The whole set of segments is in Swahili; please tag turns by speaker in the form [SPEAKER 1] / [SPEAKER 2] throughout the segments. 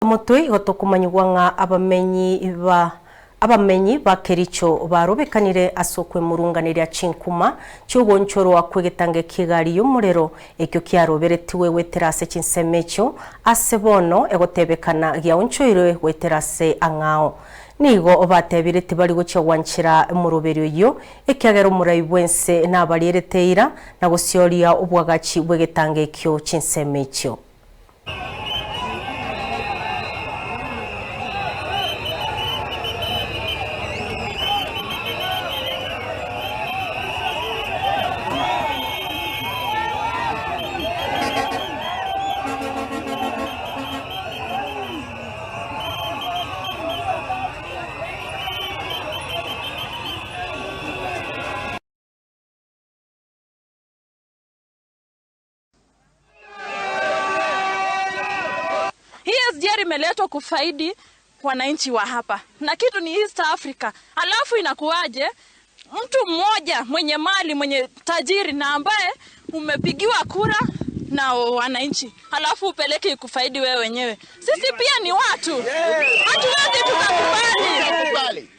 [SPEAKER 1] mutwe gotokumanywa nga abamenyi ba Kericho barobekanire asokwe Bemurunganeirie chinkuma cy'ubonchoro wa EGETANG'E kigali y'umurero ekyo KIAROBERETIGWE weterase chinsemecho asebono egotebekana gya onchoire weterase angao NIGO batebirete bari gucyawanchira muroberio yo ekyagero murayi bwense n'abaliereteira na gusyoria ubwagachi bw'EGETANG'E kyo chinsemecho.
[SPEAKER 2] SGR imeletwa kufaidi wananchi wa hapa. Na kitu ni East Africa. Alafu inakuaje mtu mmoja mwenye mali, mwenye tajiri na ambaye umepigiwa kura na wananchi. Alafu upeleke kufaidi wewe wenyewe. Sisi pia ni watu. Hatuwezi tukakubali.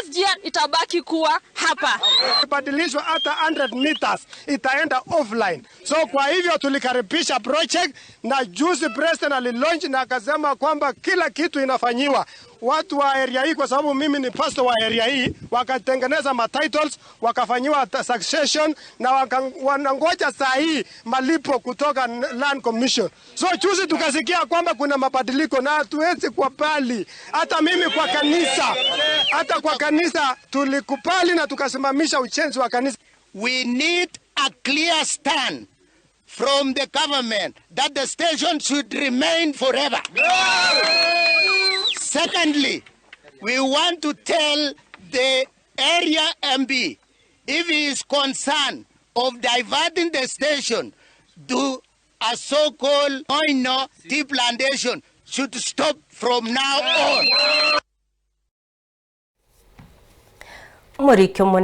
[SPEAKER 2] SGR itabaki kuwa hapa.
[SPEAKER 3] Ibadilishwa hata 100 meters itaenda offline. So kwa hivyo tulikaribisha project na juzi president alilaunch na akasema kwamba kila kitu inafanyiwa. Watu wa area hii, kwa sababu mimi ni pastor wa area hii, wakatengeneza titles, wakafanyiwa succession na wanangoja saa hii malipo kutoka Land Commission. So juzi tukasikia kwamba kuna mabadiliko na hatuwezi kubali. Hata mimi kwa kanisa tulikubali na tukasimamisha ujenzi wa kanisa.
[SPEAKER 4] We need a clear stand from the government that the station should remain forever. Secondly, we want to tell the area MB if he is concerned of diverting the station to a so-called tea plantation should stop from now on.